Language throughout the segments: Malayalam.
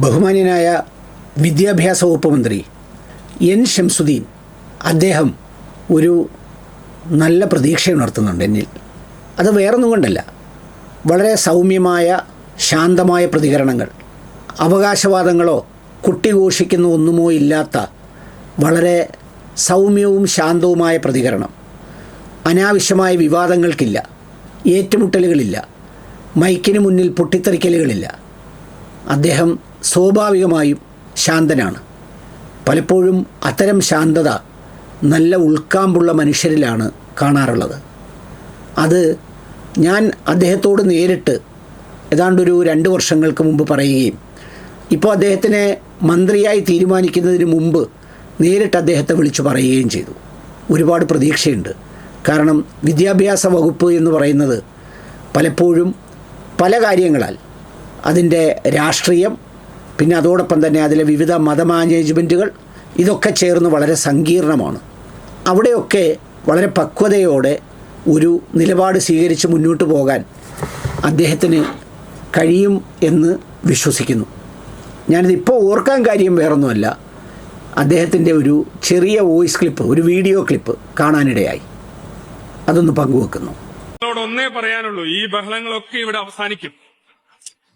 ബഹുമാന്യനായ വിദ്യാഭ്യാസ വകുപ്പ് മന്ത്രി എൻ ഷംസുദ്ദീൻ അദ്ദേഹം ഒരു നല്ല പ്രതീക്ഷയുണർത്തുന്നുണ്ട് എന്നിൽ. അത് വേറൊന്നും കൊണ്ടല്ല, വളരെ സൗമ്യമായ ശാന്തമായ പ്രതികരണങ്ങൾ, അവകാശവാദങ്ങളോ കുട്ടിഘോഷിക്കുന്ന ഒന്നുമോ ഇല്ലാത്ത വളരെ സൗമ്യവും ശാന്തവുമായ പ്രതികരണം. അനാവശ്യമായ വിവാദങ്ങൾക്കില്ല, ഏറ്റുമുട്ടലുകളില്ല, മൈക്കിന് മുന്നിൽ പൊട്ടിത്തെറിക്കലുകളില്ല. അദ്ദേഹം സ്വാഭാവികമായും ശാന്തനാണ്. പലപ്പോഴും അത്തരം ശാന്തത നല്ല ഉൾക്കാമ്പുള്ള മനുഷ്യരിലാണ് കാണാറുള്ളത്. അത് ഞാൻ അദ്ദേഹത്തോട് നേരിട്ട് ഏതാണ്ടൊരു 2 വർഷങ്ങൾക്ക് മുമ്പ് പറയുകയും ഇപ്പോൾ അദ്ദേഹത്തിനെ മന്ത്രിയായി തീരുമാനിക്കുന്നതിന് മുമ്പ് നേരിട്ട് അദ്ദേഹത്തെ വിളിച്ചു പറയുകയും ചെയ്തു. ഒരുപാട് പ്രതീക്ഷയുണ്ട്. കാരണം വിദ്യാഭ്യാസ വകുപ്പ് എന്ന് പറയുന്നത് പലപ്പോഴും പല കാര്യങ്ങളാൽ അതിൻ്റെ രാഷ്ട്രീയം, പിന്നെ അതോടൊപ്പം തന്നെ അതിലെ വിവിധ മത മാനേജ്മെൻറ്റുകൾ, ഇതൊക്കെ ചേർന്ന് വളരെ സങ്കീർണമാണ്. അവിടെയൊക്കെ വളരെ പക്വതയോടെ ഒരു നിലപാട് സ്വീകരിച്ച് മുന്നോട്ട് പോകാൻ അദ്ദേഹത്തിന് കഴിയും എന്ന് വിശ്വസിക്കുന്നു. ഞാനിതിപ്പോൾ ഓർക്കാൻ കാര്യം വേറൊന്നുമല്ല, അദ്ദേഹത്തിൻ്റെ ഒരു ചെറിയ വോയിസ് ക്ലിപ്പ്, ഒരു വീഡിയോ ക്ലിപ്പ് കാണാനിടയായി. അതൊന്ന് പങ്കുവെക്കുന്നു. ഒന്നേ പറയാനുള്ളൂ, ഈ ബഹളങ്ങളൊക്കെ ഇവിടെ അവസാനിക്കും.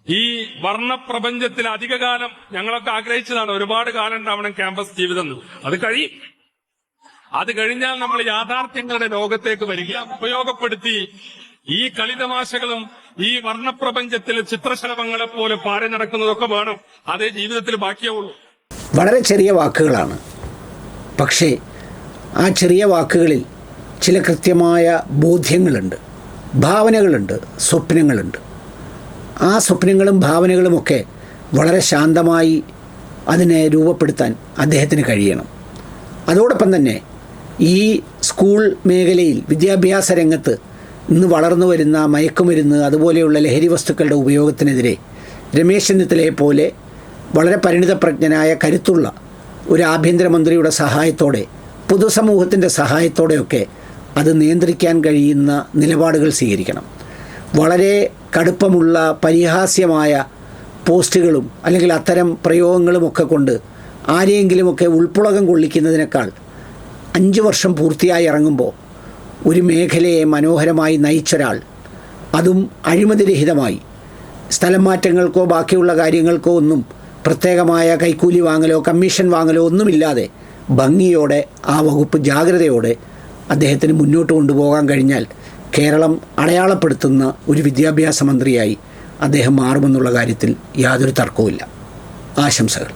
ഈ വർണ്ണപ്രപഞ്ചത്തിൽ അധികകാലം ഞങ്ങളൊക്കെ ആഗ്രഹിച്ചതാണ്, ഒരുപാട് കാലം ഉണ്ടാവണം ക്യാമ്പസ് ജീവിതം. അത് കഴിയും. അത് കഴിഞ്ഞാൽ നമ്മൾ യാഥാർത്ഥ്യങ്ങളുടെ ലോകത്തേക്ക് വരിക. ഉപയോഗപ്പെടുത്തി ഈ കളിതമാശകളും ഈ വർണ്ണപ്രപഞ്ചത്തിലെ ചിത്രശലഭങ്ങളെ പോലെ പാറി നടക്കുന്നതൊക്കെ വേണം. അതേ ജീവിതത്തിൽ ബാക്കിയാവുള്ളൂ. വളരെ ചെറിയ വാക്കുകളാണ്, പക്ഷേ ആ ചെറിയ വാക്കുകളിൽ ചില കൃത്യമായ ബോധ്യങ്ങളുണ്ട്, ഭാവനകളുണ്ട്, സ്വപ്നങ്ങളുണ്ട്. ആ സ്വപ്നങ്ങളും ഭാവനകളുമൊക്കെ വളരെ ശാന്തമായി അതിനെ രൂപപ്പെടുത്താൻ അദ്ദേഹത്തിന് കഴിയണം. അതോടൊപ്പം തന്നെ ഈ സ്കൂൾ മേഖലയിൽ, വിദ്യാഭ്യാസ രംഗത്ത് ഇന്ന് വളർന്നു വരുന്ന മയക്കുമരുന്ന്, അതുപോലെയുള്ള ലഹരി വസ്തുക്കളുടെ ഉപയോഗത്തിനെതിരെ രമേശ് ചെന്നിത്തലയെ പോലെ വളരെ പരിണിതപ്രജ്ഞനായ കരുത്തുള്ള ഒരു ആഭ്യന്തരമന്ത്രിയുടെ സഹായത്തോടെ, പൊതുസമൂഹത്തിൻ്റെ സഹായത്തോടെയൊക്കെ അത് നിയന്ത്രിക്കാൻ കഴിയുന്ന നിലപാടുകൾ സ്വീകരിക്കണം. വളരെ കടുപ്പമുള്ള പരിഹാസ്യമായ പോസ്റ്റുകളും അല്ലെങ്കിൽ അത്തരം പ്രയോഗങ്ങളുമൊക്കെ കൊണ്ട് ആരെയെങ്കിലുമൊക്കെ ഉൾപ്പുളകം കൊള്ളിക്കുന്നതിനേക്കാൾ 5 വർഷം പൂർത്തിയായി ഇറങ്ങുമ്പോൾ ഒരു മേഖലയെ മനോഹരമായി നയിച്ചൊരാൾ, അതും അഴിമതിരഹിതമായി, സ്ഥലം മാറ്റങ്ങൾക്കോ ബാക്കിയുള്ള കാര്യങ്ങൾക്കോ ഒന്നും പ്രത്യേകമായ കൈക്കൂലി വാങ്ങലോ കമ്മീഷൻ വാങ്ങലോ ഒന്നുമില്ലാതെ ഭംഗിയോടെ ആ വകുപ്പ് ജാഗ്രതയോടെ അദ്ദേഹത്തിന് മുന്നോട്ട് കൊണ്ടുപോകാൻ കഴിഞ്ഞാൽ കേരളം അടയാളപ്പെടുത്തുന്ന ഒരു വിദ്യാഭ്യാസ മന്ത്രിയായി അദ്ദേഹം മാറുമെന്നുള്ള കാര്യത്തിൽ യാതൊരു തർക്കവുമില്ല. ആശംസകൾ.